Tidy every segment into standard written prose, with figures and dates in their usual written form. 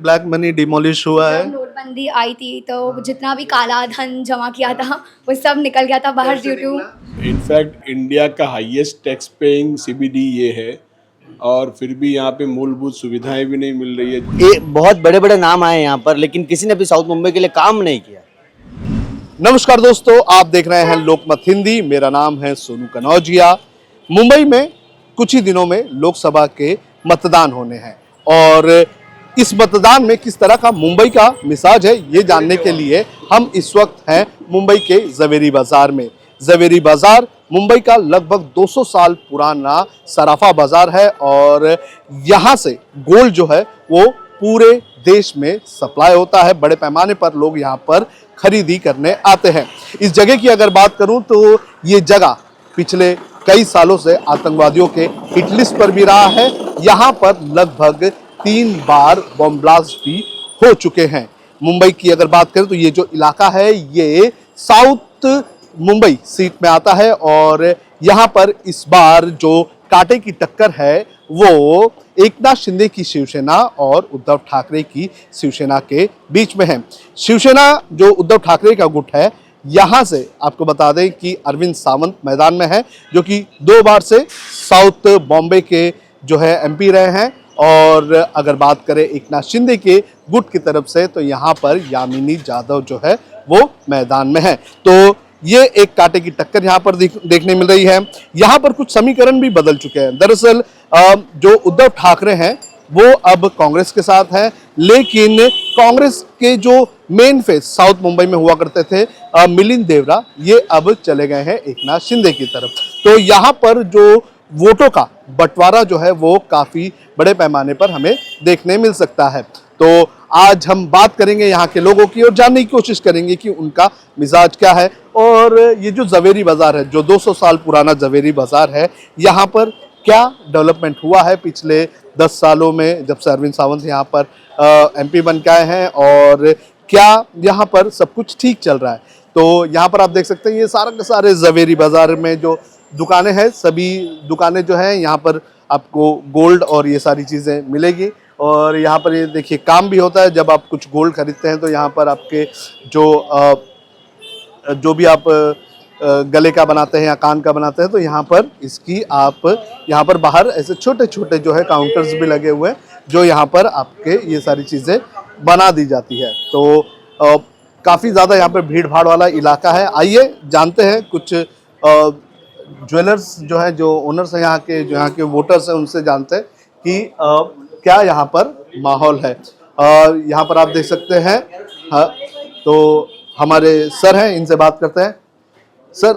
Black money demolish हुआ है? जब नोटबंदी आई थी तो जितना भी काला धन जमा किया था वो सब निकल गया था बाहर ड्यू टू। इनफैक्ट इंडिया का हाईएस्ट टैक्स पेइंग सीबीडी ये है और फिर भी यहाँ पे मूलभूत सुविधाएं भी नहीं मिल रही है। ये बहुत बड़े बड़े नाम आए यहाँ पर, लेकिन किसी ने भी साउथ मुंबई के लिए काम नहीं किया। नमस्कार दोस्तों, आप देख रहे हैं लोकमत हिंदी। मेरा नाम है सोनू कनौजिया। मुंबई में कुछ ही दिनों में लोकसभा के मतदान होने हैं और इस मतदान में किस तरह का मुंबई का मिजाज है ये जानने के लिए हम इस वक्त हैं मुंबई के जवेरी बाजार में। जवेरी बाजार मुंबई का लगभग 200 साल पुराना सराफा बाजार है और यहाँ से गोल्ड जो है वो पूरे देश में सप्लाई होता है। बड़े पैमाने पर लोग यहाँ पर खरीदी करने आते हैं। इस जगह की अगर बात करूं तो ये जगह पिछले कई सालों से आतंकवादियों के हिट लिस्ट पर भी रहा है। यहाँ पर लगभग 3 बार बम ब्लास्ट भी हो चुके हैं। मुंबई की अगर बात करें तो ये जो इलाका है ये साउथ मुंबई सीट में आता है और यहाँ पर इस बार जो कांटे की टक्कर है वो एकनाथ शिंदे की शिवसेना और उद्धव ठाकरे की शिवसेना के बीच में है। शिवसेना जो उद्धव ठाकरे का गुट है, यहाँ से आपको बता दें कि अरविंद सावंत मैदान में है जो कि 2 बार से साउथ बॉम्बे के जो है एमपी रहे हैं। और अगर बात करें एकनाथ शिंदे के गुट की तरफ से तो यहाँ पर यामिनी यादव जो है वो मैदान में है। तो ये एक कांटे की टक्कर यहाँ पर देखने मिल रही है। यहाँ पर कुछ समीकरण भी बदल चुके हैं। दरअसल जो उद्धव ठाकरे हैं वो अब कांग्रेस के साथ हैं, लेकिन कांग्रेस के जो मेन फेस साउथ मुंबई में हुआ करते थे मिलिंद देवरा, ये अब चले गए हैं एकनाथ शिंदे की तरफ। तो यहाँ पर जो वोटों का बंटवारा जो है वो काफी बड़े पैमाने पर हमें देखने मिल सकता है। तो आज हम बात करेंगे यहाँ के लोगों की और जानने की कोशिश करेंगे कि उनका मिजाज क्या है। और ये जो जवेरी बाजार है, जो 200 साल पुराना जवेरी बाजार है, यहाँ पर क्या डेवलपमेंट हुआ है पिछले 10 सालों में जब से अरविंद सावंत यहाँ पर एमपी बन के आए हैं और क्या यहाँ पर सब कुछ ठीक चल रहा है। तो यहाँ पर आप देख सकते हैं ये सारा के सारे जवेरी बाजार में जो दुकानें हैं, सभी दुकानें जो हैं यहाँ पर आपको गोल्ड और ये सारी चीज़ें मिलेगी। और यहाँ पर ये देखिए काम भी होता है। जब आप कुछ गोल्ड खरीदते हैं तो यहाँ पर आपके जो भी आप गले का बनाते हैं या कान का बनाते हैं तो यहाँ पर इसकी आप यहाँ पर बाहर ऐसे छोटे छोटे जो है काउंटर्स भी लगे हुए हैं जो यहाँ पर आपके ये सारी चीज़ें बना दी जाती है। तो काफ़ी ज़्यादा यहाँ पर भीड़ भाड़ वाला इलाका है। आइए जानते हैं कुछ ज्वेलर्स जो है, जो ओनर्स हैं यहाँ के वोटर्स हैं, उनसे जानते हैं कि क्या यहाँ पर माहौल है। यहाँ पर आप देख सकते हैं। हाँ, तो हमारे सर हैं, इनसे बात करते हैं। सर,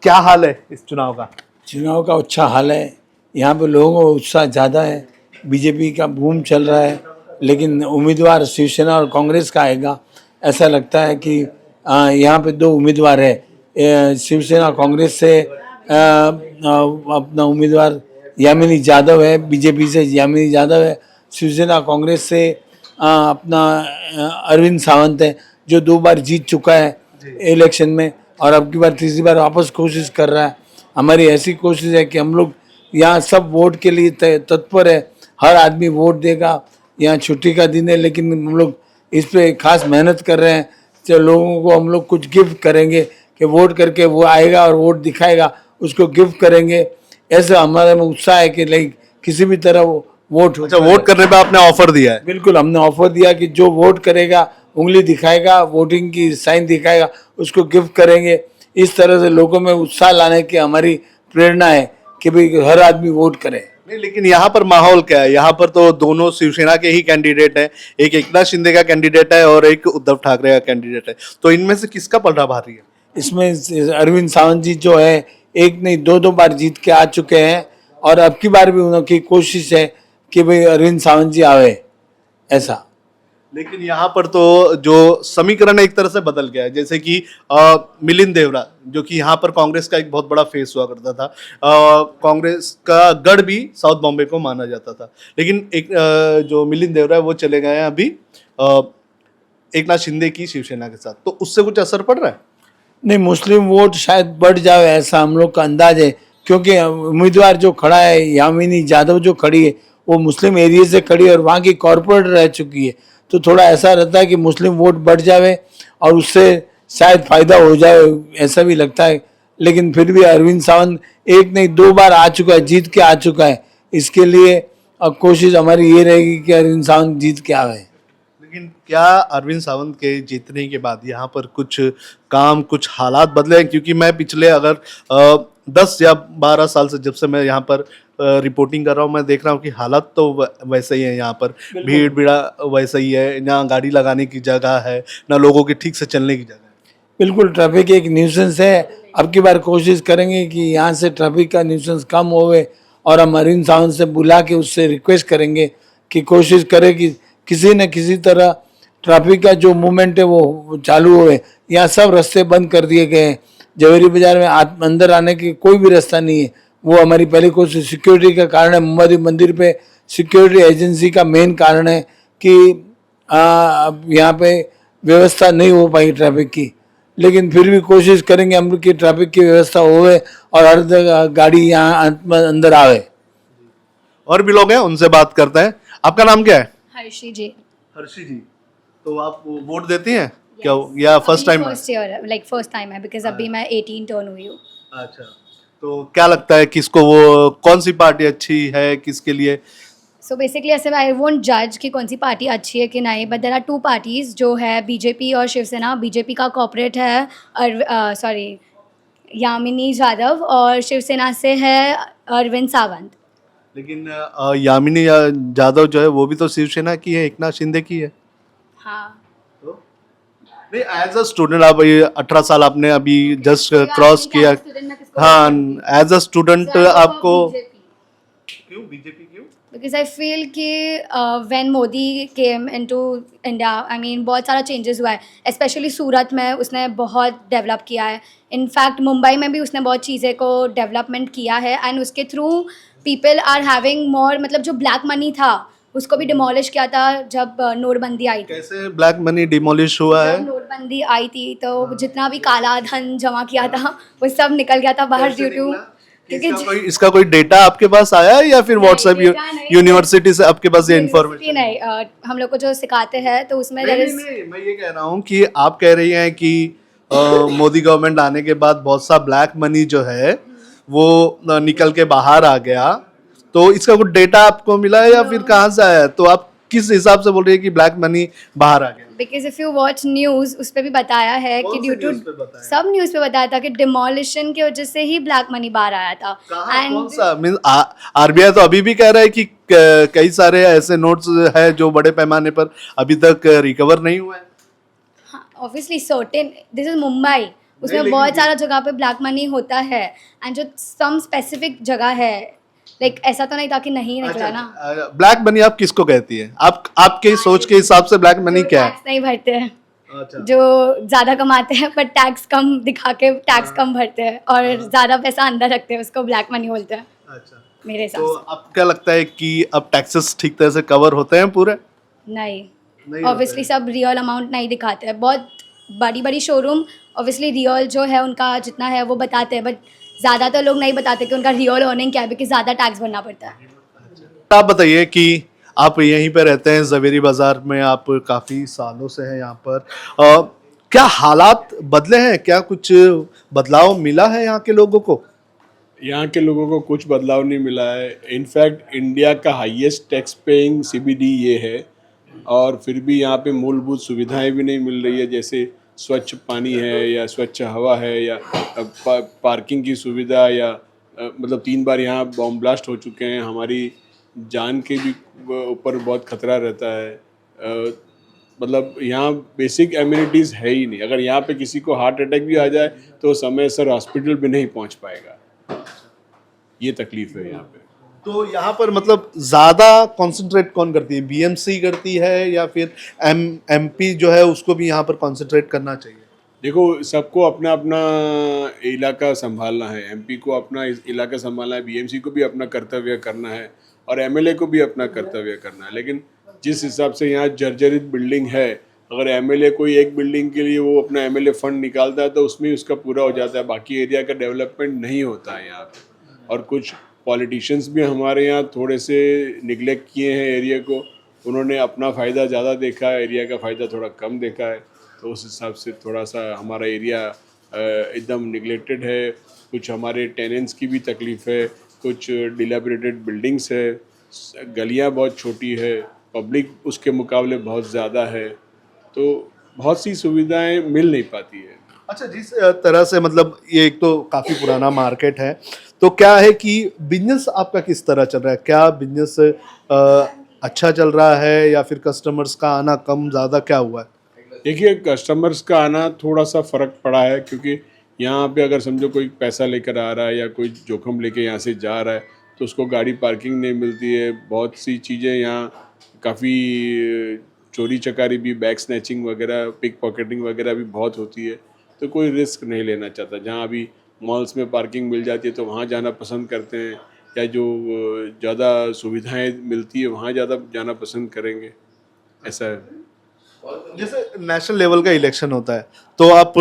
क्या हाल है इस चुनाव का? चुनाव का अच्छा हाल है। यहाँ पे लोगों का उत्साह ज़्यादा है। बीजेपी का बूम चल रहा है, लेकिन उम्मीदवार शिवसेना और कांग्रेस का आएगा। ऐसा लगता है कि यहाँ पे 2 उम्मीदवार है। शिवसेना कांग्रेस से अपना उम्मीदवार यामिनी यादव है, बीजेपी से यामिनी यादव है। शिवसेना कांग्रेस से अपना अरविंद सावंत है जो 2 बार जीत चुका है इलेक्शन में और अब की बार तीसरी बार वापस कोशिश कर रहा है। हमारी ऐसी कोशिश है कि हम लोग यहाँ सब वोट के लिए तत्पर है। हर आदमी वोट देगा। यहाँ छुट्टी का दिन है, लेकिन हम लोग इस पे खास मेहनत कर रहे हैं। तो लोगों को हम लोग कुछ गिफ्ट करेंगे कि वोट करके वो आएगा और वोट दिखाएगा, उसको गिफ्ट करेंगे। ऐसा हमारे में उत्साह है कि लाइक किसी भी तरह वोट। अच्छा, वोट करने पे आपने ऑफर दिया है? बिल्कुल, हमने ऑफर दिया कि जो वोट करेगा, उंगली दिखाएगा, वोटिंग की साइन दिखाएगा, उसको गिफ्ट करेंगे। इस तरह से लोगों में उत्साह लाने की हमारी प्रेरणा है कि भाई हर आदमी वोट करे। नहीं, लेकिन यहाँ पर माहौल क्या है? यहाँ पर तो दोनों शिवसेना के ही कैंडिडेट हैं, एक एकनाथ शिंदे का कैंडिडेट है और एक उद्धव ठाकरे का कैंडिडेट है। तो इनमें से किसका पलड़ा भारी है? इसमें अरविंद सावंत जी जो है एक नहीं 2 बार जीत के आ चुके हैं और अब की बार भी उनकी कोशिश है कि भाई अरविंद सावंत जी आवे ऐसा। लेकिन यहाँ पर तो जो समीकरण एक तरह से बदल गया है। जैसे कि मिलिंद देवरा जो कि यहाँ पर कांग्रेस का एक बहुत बड़ा फेस हुआ करता था, कांग्रेस का गढ़ भी साउथ बॉम्बे को माना जाता था, लेकिन एक जो मिलिंद देवरा है वो चले गए हैं अभी एकनाथ शिंदे की शिवसेना के साथ। तो उससे कुछ असर पड़ रहा है? नहीं, मुस्लिम वोट शायद बढ़ जाए ऐसा हम लोग का अंदाज है, क्योंकि उम्मीदवार जो खड़ा है यामिनी यादव जो खड़ी है वो मुस्लिम एरिया से खड़ी है और वहाँ की कॉर्पोरेट रह चुकी है। तो थोड़ा ऐसा रहता है कि मुस्लिम वोट बढ़ जावे और उससे शायद फायदा हो जाए, ऐसा भी लगता है। लेकिन फिर भी अरविंद सावंत एक नहीं 2 बार आ चुका है, जीत के आ चुका है। इसके लिए अब कोशिश हमारी ये रहेगी कि अरविंद सावंत जीत के आवे। लेकिन क्या अरविंद सावंत के जीतने के बाद यहाँ पर कुछ काम, कुछ हालात बदले हैं? क्योंकि मैं पिछले अगर 10 या 12 साल से जब से मैं यहाँ पर रिपोर्टिंग कर रहा हूँ, मैं देख रहा हूँ कि हालात तो वैसे ही है। यहाँ पर भीड़ भीड़ा वैसा ही है, ना गाड़ी लगाने की जगह है, ना लोगों के ठीक से चलने की जगह है। बिल्कुल ट्रैफिक एक न्यूसेंस है। अब की बार कोशिश करेंगे कि यहाँ से ट्रैफिक का न्यूसेंस कम होवे और हम अरविंद सावंत से बुला के उससे रिक्वेस्ट करेंगे कि कोशिश करे कि किसी न किसी तरह ट्रैफिक का जो मूवमेंट है वो चालू होवे। यहाँ सब रास्ते बंद कर दिए गए हैं। जवेरी बाजार में अंदर आने की कोई भी रास्ता नहीं है। वो हमारी पहली कोशिश सिक्योरिटी का कारण है। मुंबई मंदिर पे सिक्योरिटी एजेंसी का मेन कारण है कि अब यहाँ पे व्यवस्था नहीं हो पाई ट्रैफिक की। लेकिन फिर भी कोशिश करेंगे हम कि ट्रैफिक की व्यवस्था होवे और हर गाड़ी यहाँ अंदर आवे। और भी लोग हैं, उनसे बात करते हैं। आपका नाम क्या है? हर्षी जी। हर्षी जी, तो आप वोट देती हैं क्या, या first time? First year, like first time है, बिकॉज अभी मैं 18 टर्न हुई हूँ। अच्छा, तो क्या लगता है किसको, वो कौन सी पार्टी अच्छी है किसके लिए? सो बेसिकली ऐसे आई वोंट जज कि कौन सी पार्टी अच्छी है कि नहीं, बट देर आर 2 पार्टीज जो है बीजेपी और शिवसेना। बीजेपी का कॉर्पोरेट है यामिनी यादव और शिवसेना से है अरविंद सावंत। लेकिन यामिनी यादव जो है वो भी तो शिवसेना की है, एकनाथ शिंदे की है। हाँ, नहीं, एज अ स्टूडेंट आप 18 साल आपने अभी जस्ट क्रॉस किया। हाँ, एज अ स्टूडेंट आपको क्यों बीजेपी क्यों? बिकॉज आई फील कि when Modi came into India, I mean बहुत सारा चेंजेस हुआ है। स्पेशली सूरत में उसने बहुत डेवलप किया है। इनफैक्ट मुंबई में भी उसने बहुत चीज़ें को डेवलपमेंट किया है एंड उसके through people are having more, मतलब जो ब्लैक मनी था उसको भी डिमोलिश किया था जब नोटबंदी आई थी। कैसे ब्लैक मनी डिमोलिश हुआ है? जब नोटबंदी आई थी तो जितना भी काला धन जमा किया था वो सब निकल गया था बाहर ड्यू टू, क्योंकि इसका कोई डेटा आपके पास आया है या फिर व्हाट्सएप डेटा नहीं, यूनिवर्सिटी से आपके पास ये इन्फॉर्मेशन? नहीं, हम लोग को जो सिखाते हैं तो उसमें नहीं, नहीं, नहीं, मैं ये कह रहा हूँ कि आप कह रही हैं कि मोदी गवर्नमेंट आने के बाद बहुत सा ब्लैक मनी जो है वो निकल के बाहर आ गया, तो इसका कुछ डेटा आपको मिला है या फिर कहाँ से आया है? तो आप किस हिसाब से बोल रही है कि ब्लैक मनी बाहर आ गया? Because if you watch news उस पर भी बताया है कि ड्यू टू सब न्यूज पे बताया था कि डिमोलिशन की वजह से ही ब्लैक मनी बाहर आया था। कौन सा मीन? आरबीआई तो अभी भी कह रहा है कि कई सारे ऐसे नोट्स है जो बड़े पैमाने पर अभी तक रिकवर नहीं हुए हैं। Obviously certain, this is Mumbai, उसमें बहुत सारा जगह पे ब्लैक मनी होता है एंड जो सम स्पेसिफिक जगह है, लाइक ऐसा तो नहीं था कि नहीं निकला ना। ब्लैक मनी आप किसको कहती है? आपके सोच के हिसाब से ब्लैक मनी क्या है? टैक्स नहीं भरते हैं, जो ज्यादा कमाते हैं पर टैक्स कम दिखा के टैक्स कम भरते हैं और ज्यादा पैसा अंदर रखते हैं, उसको ब्लैक मनी बोलते हैं मेरे हिसाब तो से। आपको क्या लगता है कि अब टैक्सेस ठीक तरह से कवर होते हैं पूरे? नहीं, ऑब्वियसली सब रियल अमाउंट नहीं दिखाते हैं। बहुत बड़ी बड़ी शोरूम ऑब्वियसली रियल जो है उनका जितना है वो बताते हैं, बट ज़्यादातर लोग नहीं बताते कि उनका रियल अर्निंग क्या है, बिकॉज ज़्यादा टैक्स भरना पड़ता है। आप बताइए कि आप यहीं पे रहते हैं जवेरी बाजार में, आप काफ़ी सालों से हैं यहाँ पर, क्या हालात बदले हैं? क्या कुछ बदलाव मिला है यहाँ के लोगों को? यहाँ के लोगों को कुछ बदलाव नहीं मिला है। इनफैक्ट इंडिया का हाईएस्ट टैक्स पेइंग सीबीडी ये है, और फिर भी यहाँ पे मूलभूत सुविधाएं भी नहीं मिल रही है, जैसे स्वच्छ पानी है या स्वच्छ हवा है या पार्किंग की सुविधा, या मतलब 3 बार यहाँ बॉम्ब ब्लास्ट हो चुके हैं। हमारी जान के भी ऊपर बहुत खतरा रहता है। मतलब यहाँ बेसिक एम्यूनिटीज़ है ही नहीं। अगर यहाँ पे किसी को हार्ट अटैक भी आ जाए तो समय सर हॉस्पिटल भी नहीं पहुँच पाएगा। ये तकलीफ है यहाँ पे। तो यहाँ पर मतलब ज़्यादा कंसंट्रेट कौन करती है? बीएमसी करती है या फिर एमपी जो है उसको भी यहाँ पर कंसंट्रेट करना चाहिए? देखो, सबको अपना अपना इलाका संभालना है। एमपी को अपना इलाका संभालना है, बीएमसी को भी अपना कर्तव्य करना है और एमएलए को भी अपना कर्तव्य करना है। लेकिन जिस हिसाब से यहाँ जर्जरित बिल्डिंग है, अगर एमएलए कोई एक बिल्डिंग के लिए वो अपना एमएलए फंड निकालता है तो उसमें उसका पूरा हो जाता है, बाकी एरिया का डेवलपमेंट नहीं होता है यहाँ पे। और कुछ पॉलिटिशियंस भी हमारे यहाँ थोड़े से निगलेक्ट किए हैं एरिया को, उन्होंने अपना फ़ायदा ज़्यादा देखा है, एरिया का फ़ायदा थोड़ा कम देखा है। तो उस हिसाब से थोड़ा सा हमारा एरिया एकदम निगलेक्टेड है। कुछ हमारे टेनेंट्स की भी तकलीफ़ है, कुछ डिलेबरेटेड बिल्डिंग्स है, गलियां बहुत छोटी है, पब्लिक उसके मुकाबले बहुत ज़्यादा है, तो बहुत सी सुविधाएं मिल नहीं पाती है। अच्छा, जिस तरह से मतलब ये एक तो काफी पुराना मार्केट है, तो क्या है कि बिजनेस आपका किस तरह चल रहा है? क्या बिजनेस अच्छा चल रहा है या फिर कस्टमर्स का आना कम ज़्यादा क्या हुआ है? देखिए, कस्टमर्स का आना थोड़ा सा फ़र्क पड़ा है, क्योंकि यहाँ पे अगर समझो कोई पैसा लेकर आ रहा है या कोई जोखिम लेके यहाँ से जा रहा है, तो उसको गाड़ी पार्किंग नहीं मिलती है। बहुत सी चीज़ें यहाँ काफ़ी चोरी चकारी भी, बैग स्नैचिंग वगैरह, पिक पॉकेटिंग वगैरह भी बहुत होती है, तो कोई रिस्क नहीं लेना चाहता। जहाँ अभी मॉल्स में पार्किंग मिल जाती है तो वहाँ जाना पसंद करते हैं, या जो ज़्यादा सुविधाएं मिलती है वहाँ ज़्यादा जाना पसंद करेंगे, ऐसा है। जैसे नेशनल लेवल का इलेक्शन होता है, तो आप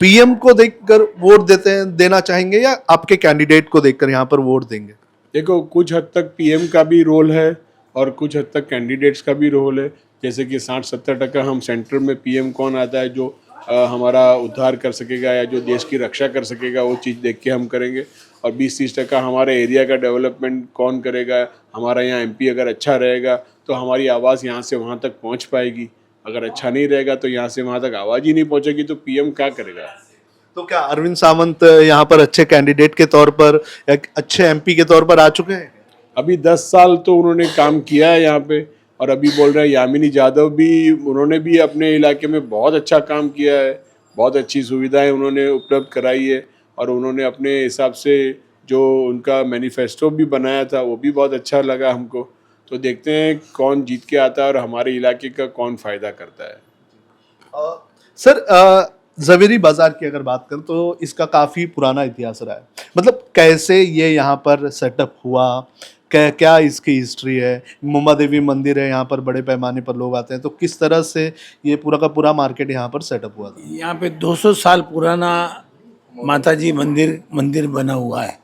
पीएम को देखकर वोट देना चाहेंगे या आपके कैंडिडेट को देखकर यहाँ पर वोट देंगे? देखो, कुछ हद तक पीएम का भी रोल है और कुछ हद तक कैंडिडेट्स का भी रोल है। जैसे कि 60-70% हम सेंटर में पीएम कौन आता है जो हमारा उद्धार कर सकेगा या जो देश की रक्षा कर सकेगा, वो चीज़ देख के हम करेंगे। और 20-30% हमारे एरिया का डेवलपमेंट कौन करेगा। हमारा यहाँ एमपी अगर अच्छा रहेगा तो हमारी आवाज़ यहाँ से वहाँ तक पहुँच पाएगी। अगर अच्छा नहीं रहेगा तो यहाँ से वहाँ तक आवाज़ ही नहीं पहुँचेगी, तो पीएम क्या करेगा। तो क्या अरविंद सावंत यहाँ पर अच्छे कैंडिडेट के तौर पर या अच्छे एमपी के तौर पर आ चुके हैं? अभी 10 साल तो उन्होंने काम किया है यहाँ पे, और अभी बोल रहे हैं यामिनी यादव भी, उन्होंने भी अपने इलाके में बहुत अच्छा काम किया है, बहुत अच्छी सुविधाएं उन्होंने उपलब्ध कराई है, और उन्होंने अपने हिसाब से जो उनका मैनिफेस्टो भी बनाया था वो भी बहुत अच्छा लगा हमको। तो देखते हैं कौन जीत के आता है और हमारे इलाके का कौन फ़ायदा करता है। सर, जवेरी बाजार की अगर बात करें तो इसका काफी पुराना इतिहास रहा है। मतलब कैसे ये यहाँ पर सेटअप हुआ, क्या इसकी हिस्ट्री है? मुम्बा देवी मंदिर है, यहाँ पर बड़े पैमाने पर लोग आते हैं, तो किस तरह से ये पूरा का पूरा मार्केट यहाँ पर सेटअप हुआ था? यहाँ पे 200 साल पुराना माताजी मंदिर बना हुआ है।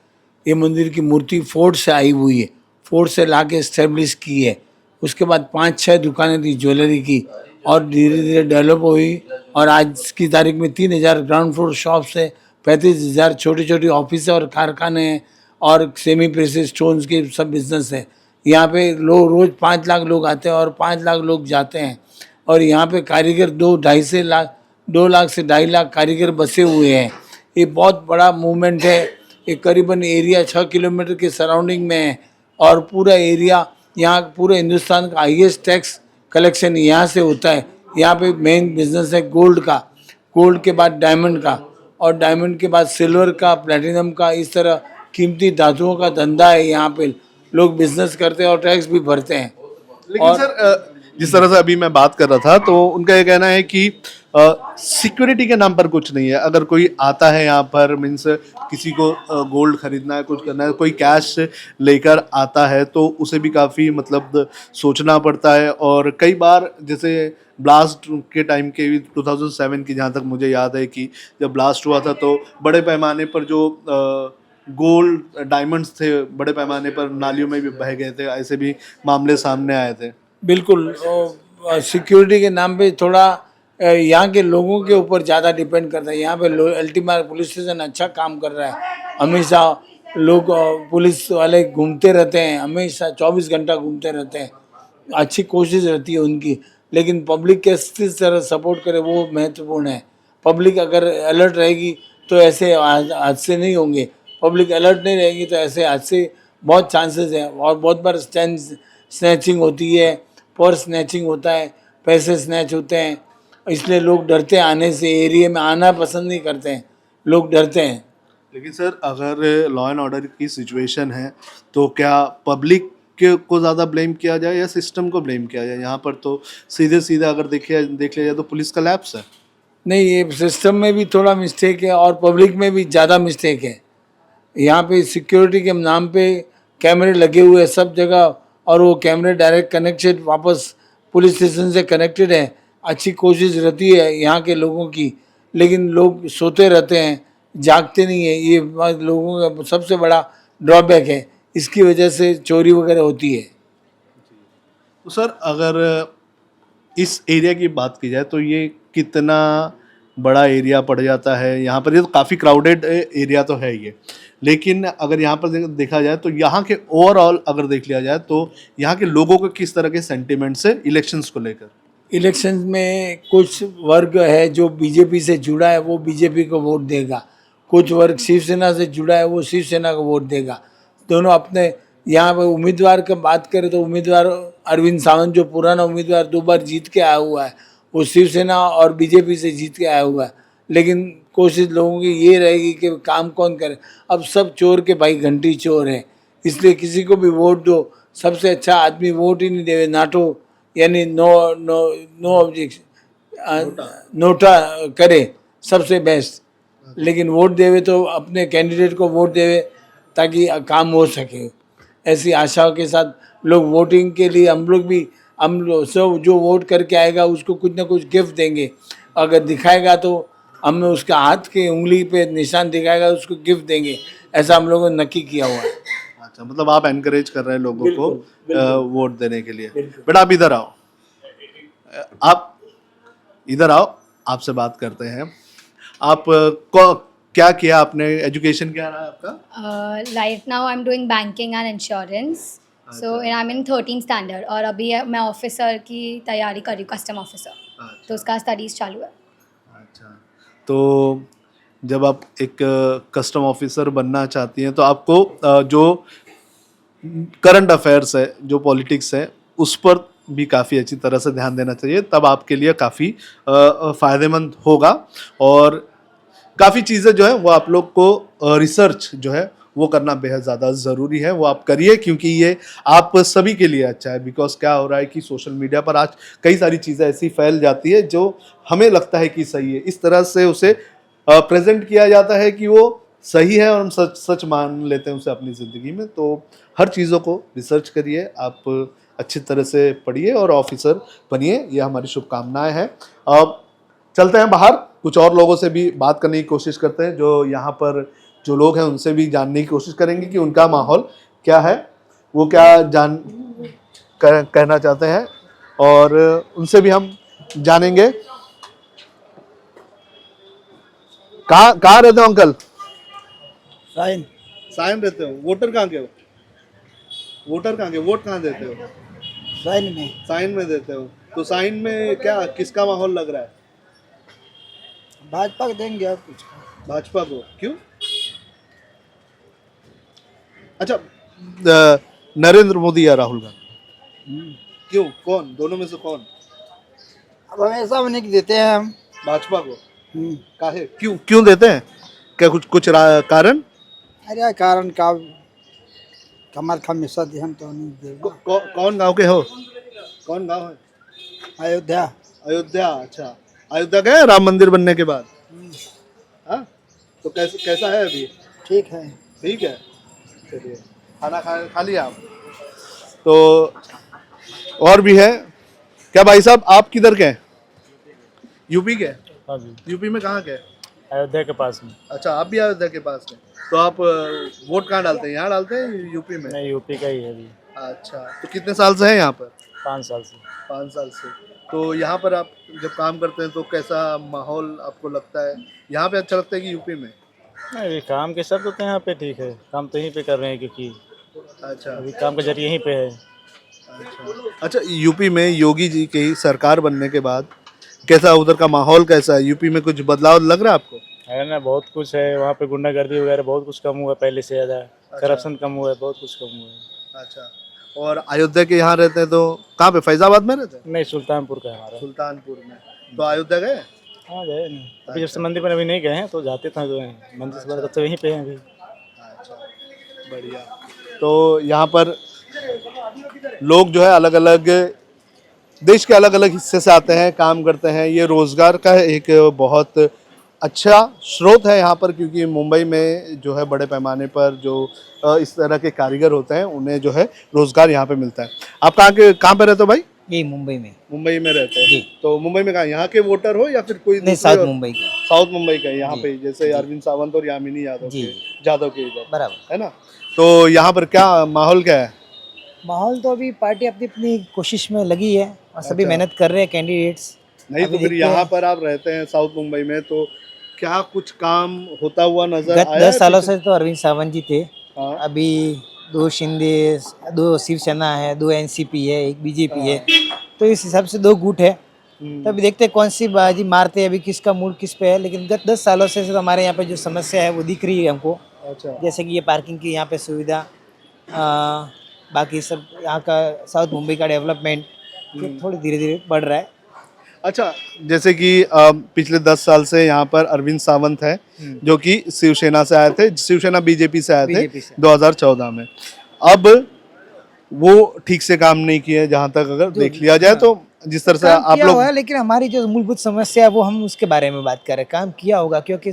ये मंदिर की मूर्ति फोर्ट से आई हुई है, फोर्ट से ला के इस्टेब्लिश की है। उसके बाद 5-6 दुकानें थी ज्वेलरी की, और धीरे धीरे डेवलप हुई, और आज की तारीख में 3000 ग्राउंड फ्लोर शॉप्स है, 35,000 छोटी छोटी ऑफिस और कारखाने हैं, और सेमी प्रेसिस स्टोन्स के सब बिजनेस है। यहाँ पे लोग रोज़ 5 लाख लोग आते हैं और 5 लाख लोग जाते हैं। और यहाँ पे कारीगर 2 लाख से 2.5 लाख कारीगर बसे हुए हैं। ये बहुत बड़ा मूवमेंट है। ये करीबन एरिया 6 किलोमीटर के सराउंडिंग में है, और पूरा एरिया यहाँ पूरे हिंदुस्तान का हाईएस्ट टैक्स कलेक्शन यहाँ से होता है। यहाँ पे मेन बिजनेस है गोल्ड का, गोल्ड के बाद डायमंड का, और डायमंड के बाद सिल्वर का, प्लेटिनम का, इस तरह कीमती धातुओं का धंधा है। यहाँ पे लोग बिजनेस करते हैं और टैक्स भी भरते हैं। लेकिन सर, जिस तरह से अभी मैं बात कर रहा था, तो उनका ये कहना है कि सिक्योरिटी के नाम पर कुछ नहीं है। अगर कोई आता है यहाँ पर, मीन्स किसी को गोल्ड खरीदना है, कुछ करना है, कोई कैश लेकर आता है, तो उसे भी काफ़ी मतलब सोचना पड़ता है। और कई बार जैसे ब्लास्ट के टाइम के भी 2007 की, जहाँ तक मुझे याद है कि जब ब्लास्ट हुआ था, तो बड़े पैमाने पर जो गोल्ड डायमंड्स थे बड़े पैमाने पर नालियों में भी बह गए थे। ऐसे भी मामले सामने आए थे। बिल्कुल, सिक्योरिटी के नाम पे थोड़ा यहाँ के लोगों के ऊपर ज़्यादा डिपेंड करता है। यहाँ पे अल्टीमेट पुलिस स्टेशन अच्छा काम कर रहा है। हमेशा लोग पुलिस वाले घूमते रहते हैं, हमेशा 24 घंटा घूमते रहते हैं। अच्छी कोशिश रहती है उनकी, लेकिन पब्लिक किस तरह सपोर्ट करे वो महत्वपूर्ण है। पब्लिक अगर अलर्ट रहेगी तो ऐसे हादसे नहीं होंगे। पब्लिक अलर्ट नहीं रहेगी तो ऐसे हादसे बहुत चांसेस हैं। और बहुत बार स्नैचिंग होती है, पर्स स्नैचिंग होता है, पैसे स्नैच होते हैं। इसलिए लोग डरते हैं आने से, एरिया में आना पसंद नहीं करते हैं, लोग डरते हैं। लेकिन सर, अगर लॉ एंड ऑर्डर की सिचुएशन है, तो क्या पब्लिक को ज़्यादा ब्लेम किया जाए या सिस्टम को ब्लेम किया जाए? यहाँ पर तो सीधे सीधे अगर देख लिया जाए तो पुलिस का लैप्स है। नहीं, ये सिस्टम में भी थोड़ा मिस्टेक है और पब्लिक में भी ज़्यादा मिस्टेक है। यहाँ पे सिक्योरिटी के नाम पे कैमरे लगे हुए हैं सब जगह, और वो कैमरे डायरेक्ट कनेक्टेड वापस पुलिस स्टेशन से कनेक्टेड है। अच्छी कोशिश रहती है यहाँ के लोगों की, लेकिन लोग सोते रहते हैं, जागते नहीं है। ये लोगों का सबसे बड़ा ड्रॉबैक है, इसकी वजह से चोरी वगैरह होती है। तो सर अगर इस एरिया की बात की जाए तो ये कितना बड़ा एरिया पड़ जाता है यहाँ पर? ये तो काफ़ी क्राउडेड एरिया तो है ये, लेकिन अगर यहाँ पर देखा जाए तो यहाँ के ओवरऑल अगर देख लिया जाए तो यहाँ के लोगों को किस तरह के सेंटिमेंट्स है इलेक्शंस को लेकर? इलेक्शन में कुछ वर्ग है जो बीजेपी से जुड़ा है, वो बीजेपी को वोट देगा। कुछ वर्ग शिवसेना से जुड़ा है, वो शिवसेना को वोट देगा। दोनों अपने यहाँ पर उम्मीदवार की बात करें तो उम्मीदवार अरविंद सावंत जो पुराना उम्मीदवार 2 बार जीत के आया हुआ है, वो शिवसेना और बीजेपी से जीत के आया हुआ है। लेकिन कोशिश लोगों की ये रहेगी कि काम कौन करे। अब सब चोर के भाई घंटी चोर है, इसलिए किसी को भी वोट दो, सबसे अच्छा आदमी वोट ही नहीं देवे, नाटो यानी no no no objection, NOTA करे, सबसे बेस्ट। लेकिन वोट देवे तो अपने कैंडिडेट को वोट देवे ताकि काम हो सके। ऐसी आशाओं के साथ लोग वोटिंग के लिए हम लोग सब जो वोट करके आएगा उसको कुछ ना कुछ गिफ्ट देंगे। अगर दिखाएगा तो हमने उसका हाथ के उंगली पे निशान दिखाएगा, उसको गिफ्ट देंगे। ऐसा हम लोगों ने नक्की किया हुआ है। अच्छा, मतलब आप एनकरेज कर रहे हैं लोगों को वोट देने के लिए। बेटा आप इधर आओ, आप इधर आओ, आपसे बात करते हैं। आप को क्या किया आपने, एजुकेशन क्या रहा है आपका? Right now I am doing banking and insurance, so I am in 13th standard और अभी मैं ऑफिसर की तैयारी कर रही हूँ, कस्टम ऑफिसर। तो उसका स्टडीज़ चालू है। अच्छा, तो जब आप एक कस्टम ऑफिसर बनना चाहती हैं तो आपको जो करंट अफेयर्स है, जो पॉलिटिक्स है, उस पर भी काफ़ी अच्छी तरह से ध्यान देना चाहिए, तब आपके लिए काफ़ी फ़ायदेमंद होगा। और काफ़ी चीज़ें जो है वो आप लोग को रिसर्च जो है वो करना बेहद ज़्यादा ज़रूरी है, वो आप करिए, क्योंकि ये आप सभी के लिए अच्छा है। बिकॉज क्या हो रहा है कि सोशल मीडिया पर आज कई सारी चीज़ें ऐसी फैल जाती है जो हमें लगता है कि सही है, इस तरह से उसे प्रेजेंट किया जाता है कि वो सही है और हम सच सच मान लेते हैं उसे अपनी ज़िंदगी में। तो हर चीज़ों को रिसर्च करिए, आप अच्छी तरह से पढ़िए और ऑफिसर बनिए, ये हमारी शुभकामनाएं हैं। अब चलते हैं बाहर, कुछ और लोगों से भी बात करने की कोशिश करते हैं। जो यहाँ पर जो लोग हैं उनसे भी जानने की कोशिश करेंगे कि उनका माहौल क्या है, वो क्या कहना चाहते हैं, और उनसे भी हम जानेंगे। कहाँ रहते हो अंकल? साइन रहते हो। वोटर कहाँ के हो? वोटर कहाँ के? वोट कहाँ देते हो? साइन में देते हो। तो साइन में क्या किसका माहौल लग रहा है? भाजपा को देंगे और कुछ। भाजपा को क्यों? अच्छा, नरेंद्र मोदी या राहुल गांधी? क्यों, कौन दोनों में से कौन? अब हमेशा उन्हें की देते हैं हम। भाजपा को काहे, क्यों देते हैं? क्या कुछ कारण? अरे कारण का कमर हमेशा दे, हम तो नहीं देगा। कौन गांव के हो? कौन गांव है? अयोध्या। अयोध्या, अच्छा। अयोध्या गए राम मंदिर बनने के बाद? हाँ, तो कैसा है अभी? ठीक है। ठीक है, चलिए। खाना खा लिया आप? तो और भी है क्या भाई साहब? आप किधर के? यूपी के? हाँ जी, यूपी में कहाँ के? अयोध्या के पास में। अच्छा, आप भी अयोध्या के पास के? तो आप वोट कहाँ डालते हैं? यहाँ डालते हैं यूपी में? नहीं, यूपी का ही है अभी। अच्छा, तो कितने साल से हैं यहाँ पर? 5 साल से। 5 साल से। तो यहाँ पर आप जब काम करते हैं तो कैसा माहौल आपको लगता है? यहाँ पे अच्छा लगता है कि यूपी में? नहीं, काम के सब तो यहाँ पे ठीक है, काम तो यहीं पे कर रहे हैं क्योंकि अच्छा अभी काम का जरिए यहीं पे है। अच्छा, यूपी में योगी जी की सरकार बनने के बाद कैसा उधर का माहौल कैसा है? यूपी में कुछ बदलाव लग रहा है आपको? है ना, बहुत कुछ है वहाँ पे, गुंडागर्दी वगैरह बहुत कुछ कम हुआ है पहले से ज़्यादा। करप्शन कम हुआ है, बहुत कुछ कम हुआ है। अच्छा, और अयोध्या के यहाँ रहते हैं तो कहाँ पे, फैजाबाद में रहते हैं? नहीं, सुल्तानपुर का है हमारा। सुल्तानपुर में। तो अयोध्या गए? हाँ गए ना, अभी जब से मंदिर पर अभी नहीं गए हैं तो जाते थे, जो है मंदिर से बड़ा तब तो यहीं पे हैं अभी। अच्छा, बढ़िया। तो यहाँ पर लोग जो है अलग अलग देश के अलग अलग हिस्से से आते हैं, काम करते हैं। ये रोज़गार का एक बहुत अच्छा स्रोत है यहाँ पर, क्योंकि मुंबई में जो है बड़े पैमाने पर जो इस तरह के कारीगर होते हैं उन्हें जो है रोज़गार यहाँ पे मिलता है। आप कहाँ पे रहते हो भाई? ये मुंबई में। मुंबई में रहते हैं जी। तो मुंबई में कहाँ, यहाँ के वोटर हो या फिर कोई नहीं, दूसरे साउथ और? मुंबई का। साउथ मुंबई का, यहाँ जी। पे जैसे अरविंद सावंत और यामिनी यादव जी। के, जादव के इधर, बराबर। है ना? तो यहाँ पर क्या माहौल क्या है? माहौल तो अभी पार्टी अपनी अपनी कोशिश में लगी है और सभी अच्छा। मेहनत कर रहे हैं कैंडिडेट्स। नहीं तो अभी फिर देखते यहाँ हैं। पर आप रहते हैं साउथ मुंबई में, तो क्या कुछ काम होता हुआ नजर गत आया 10 है सालों पिछले- से तो अरविंद सावंत जी थे। हाँ, अभी 2 शिंदे, 2 शिवसेना है, 2 एनसीपी है, 1 बीजेपी है, तो इस हिसाब से 2 गुट है। तो अभी देखते हैं कौन सी बाजी मारते हैं, अभी किसका मूड किस पे है। लेकिन गत 10 सालों से तो हमारे यहाँ पे जो समस्या है वो दिख रही है हमको, अच्छा। जैसे कि ये पार्किंग की यहाँ पे सुविधा, बाकी सब यहाँ का साउथ मुंबई का डेवलपमेंट थोड़ी धीरे धीरे बढ़ रहा है। अच्छा, जैसे कि पिछले 10 साल से यहाँ पर अरविंद सावंत है, जो कि शिवसेना से आए थे, शिवसेना बीजेपी से आए थे बीजेपी से। 2014 में। अब वो ठीक से काम नहीं किए, जहाँ तक अगर देख लिया जाए तो, जिस तरह से काम आप किया लोग हुआ है, लेकिन हमारी जो मूलभूत समस्या है वो हम उसके बारे में बात कर रहे हैं। काम किया होगा क्योंकि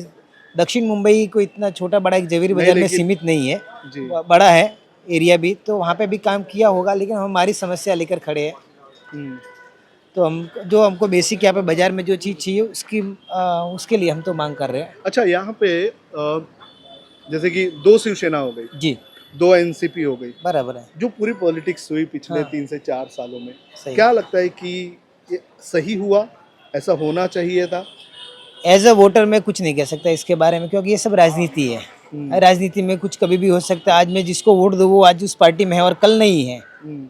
दक्षिण मुंबई को इतना छोटा बड़ा एक जवेरी बाजार में लेकिन- सीमित नहीं है, जी। बड़ा है एरिया भी, तो वहाँ पे भी काम किया होगा। लेकिन हम हमारी समस्या लेकर खड़े हैं, हम्म, तो हम जो हमको बेसिक यहाँ पे बाजार में जो चीज़ चाहिए उसके लिए हम तो मांग कर रहे हैं। अच्छा, यहाँ पे जैसे कि 2 शिवसेना हो गई, जी 2 एनसीपी हो गई, बराबर है, जो पूरी पॉलिटिक्स हुई पिछले हाँ। 3 से 4 सालों में, सही। क्या लगता है कि ये सही हुआ, ऐसा होना चाहिए था? एज अ वोटर मैं कुछ नहीं कह सकता इसके बारे में, क्योंकि ये सब राजनीति है। राजनीति में कुछ कभी भी हो सकता है। आज मैं जिसको वोट दूँ वो आज उस पार्टी में है और कल नहीं है, हम्म,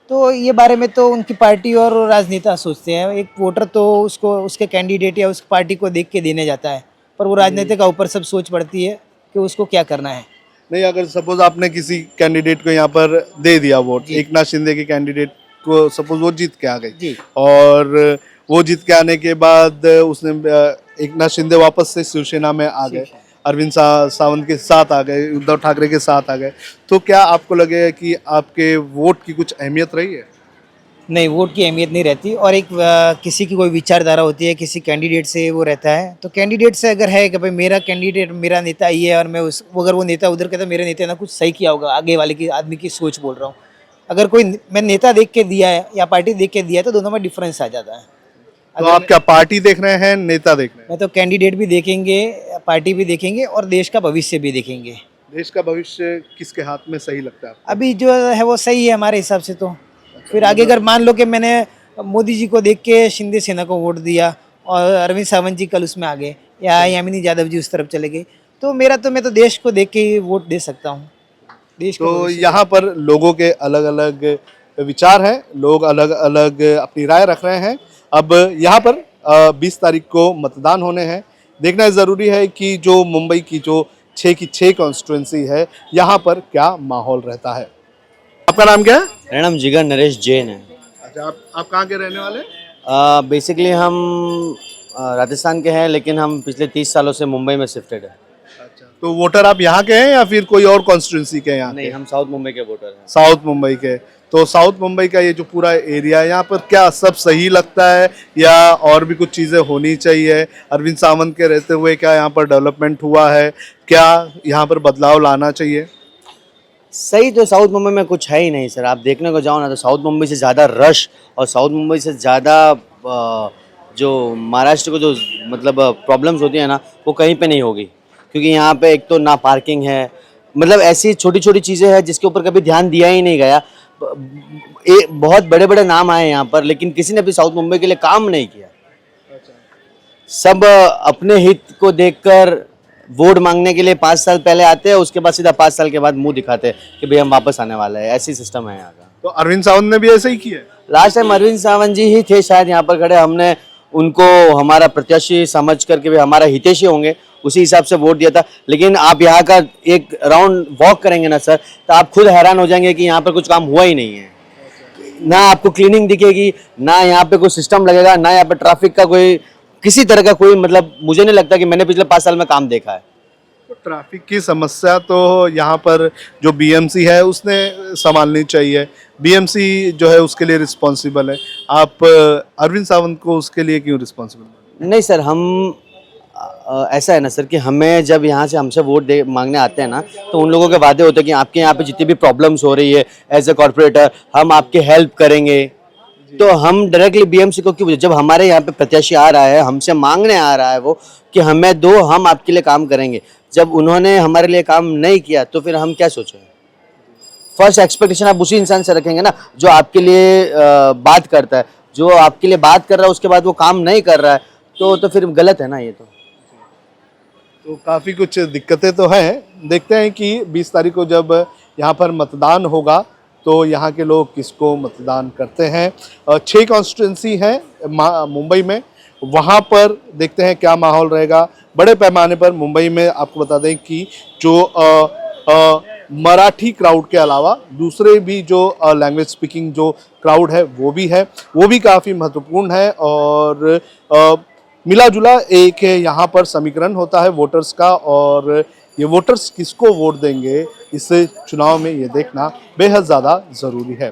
तो ये बारे में तो उनकी पार्टी और राजनेता सोचते हैं। एक वोटर तो उसको उसके कैंडिडेट या उस पार्टी को देख के देने जाता है, पर वो राजनीतिक का ऊपर सब सोच पड़ती है कि उसको क्या करना है। नहीं, अगर सपोज आपने किसी कैंडिडेट को यहाँ पर दे दिया वोट, एकनाथ शिंदे के कैंडिडेट को, सपोज वो जीत के आ गई, जी और वो जीत के आने के बाद उसने एकनाथ शिंदे वापस से शिवसेना में आ गए, अरविंद सावंत के साथ आ गए, उद्धव ठाकरे के साथ आ गए, तो क्या आपको लगेगा कि आपके वोट की कुछ अहमियत रही है? नहीं, वोट की अहमियत नहीं रहती। और एक किसी की कोई विचारधारा होती है, किसी कैंडिडेट से वो रहता है, तो कैंडिडेट से अगर है कि भाई मेरा कैंडिडेट मेरा नेता ये है और मैं अगर वो नेता उधर कहता है मेरे नेता ने कुछ सही किया होगा, आगे वाले की आदमी की सोच बोल रहा हूँ। अगर कोई मैं नेता देख के दिया है या पार्टी देख के दिया है तो दोनों में डिफरेंस आ जाता है। तो आप क्या पार्टी देख रहे हैं, नेता देख रहे हैं? मैं तो कैंडिडेट भी देखेंगे, पार्टी भी देखेंगे और देश का भविष्य भी देखेंगे। देश का भविष्य किसके हाथ में सही लगता है आपको? अभी जो है वो सही है हमारे हिसाब से। तो फिर आगे अगर मान लो कि मैंने मोदी जी को देख के शिंदे सेना को वोट दिया और अरविंद सावंत जी कल उसमें आ गए या यामिनी यादव जी उस तरफ चले गए, तो मैं तो देश को देख के ही वोट दे सकता हूँ। देश को तो भविष्य- यहाँ पर लोगों के अलग अलग विचार हैं, लोग अलग अलग अपनी राय रख रहे हैं। अब यहाँ पर 20 तारीख को मतदान होने हैं। देखना ज़रूरी है कि जो मुंबई की जो 6 की 6 कॉन्स्टिट्यूंसी है, यहाँ पर क्या माहौल रहता है। आपका नाम क्या है? मेरा नाम जिगर नरेश जैन है। अच्छा, आप कहाँ के रहने वाले हैं? बेसिकली हम राजस्थान के हैं, लेकिन हम पिछले 30 सालों से मुंबई में शिफ्टेड है। अच्छा, तो वोटर आप यहाँ के हैं या फिर कोई और कॉन्स्टिट्यूंसी के हैं यहाँ नहीं, के? हम साउथ मुंबई के वोटर हैं। साउथ मुंबई के। तो साउथ मुंबई का ये जो पूरा एरिया है, यहाँ पर क्या सब सही लगता है या और भी कुछ चीज़ें होनी चाहिए? अरविंद सावंत के रहते हुए क्या यहाँ पर डेवलपमेंट हुआ है? क्या यहाँ पर बदलाव लाना चाहिए? सही तो साउथ मुंबई में कुछ है ही नहीं सर। आप देखने को जाओ ना तो साउथ मुंबई से ज़्यादा रश और साउथ मुंबई से ज़्यादा जो महाराष्ट्र को जो मतलब प्रॉब्लम्स होती है ना, वो कहीं पे नहीं होगी। क्योंकि यहाँ पे एक तो ना पार्किंग है, मतलब ऐसी छोटी छोटी चीज़ें हैं जिसके ऊपर कभी ध्यान दिया ही नहीं गया। बहुत बड़े बड़े नाम आए यहाँ पर, लेकिन किसी ने भी साउथ मुंबई के लिए काम नहीं किया। सब अपने हित को देखकर वोट मांगने के लिए 5 साल पहले आते हैं, उसके बाद सीधा 5 साल के बाद मुंह दिखाते हैं कि भाई हम वापस आने वाले हैं। ऐसी सिस्टम है यहाँ का। तो अरविंद सावंत ने भी ऐसा ही किया है? लास्ट टाइम अरविंद सावंत जी ही थे शायद यहाँ पर खड़े। हमने उनको हमारा प्रत्याशी समझ करके भी हमारा हितैषी होंगे उसी हिसाब से वोट दिया था। लेकिन आप यहाँ का एक राउंड वॉक करेंगे ना सर, तो आप खुद हैरान हो जाएंगे कि यहाँ पर कुछ काम हुआ ही नहीं है। ना आपको क्लीनिंग दिखेगी, ना यहाँ पे कोई सिस्टम लगेगा, ना यहाँ पे ट्रैफिक का कोई किसी तरह का कोई मतलब मुझे नहीं लगता कि मैंने पिछले 5 साल में काम देखा है। तो ट्रैफिक की समस्या तो यहाँ पर जो बीएमसी है उसने संभालनी चाहिए। बीएमसी जो है उसके लिए रिस्पॉन्सिबल है। आप अरविंद सावंत को उसके लिए क्यों रिस्पॉन्सिबल? नहीं सर, हम ऐसा है ना सर कि हमें जब यहाँ से हमसे वोट दे मांगने आते हैं ना, तो उन लोगों के वादे होते हैं कि आपके यहाँ पे जितनी भी प्रॉब्लम्स हो रही है एज ए कॉर्पोरेटर हम आपकी हेल्प करेंगे। तो हम डायरेक्टली बीएमसी को क्यों, जब हमारे यहाँ पे प्रत्याशी आ रहा है, हमसे मांगने आ रहा है वो कि हमें दो, हम आपके लिए काम करेंगे। जब उन्होंने हमारे लिए काम नहीं किया तो फिर हम क्या सोचें? फर्स्ट एक्सपेक्टेशन आप उसी इंसान से रखेंगे ना जो आपके लिए बात करता है। जो आपके लिए बात कर रहा है उसके बाद वो काम नहीं कर रहा है तो फिर गलत है ना ये तो काफ़ी कुछ दिक्कतें तो हैं। देखते हैं कि 20 तारीख को जब यहाँ पर मतदान होगा तो यहाँ के लोग किसको मतदान करते हैं। 6 कॉन्स्टिट्यूंसी हैं मुंबई में, वहाँ पर देखते हैं क्या माहौल रहेगा। बड़े पैमाने पर मुंबई में आपको बता दें कि जो मराठी क्राउड के अलावा दूसरे भी जो लैंग्वेज स्पीकिंग जो क्राउड है वो भी काफ़ी महत्वपूर्ण है। और मिला जुला एक यहाँ पर समीकरण होता है वोटर्स का, और ये वोटर्स किसको वोट देंगे इस चुनाव में ये देखना बेहद ज़्यादा ज़रूरी है।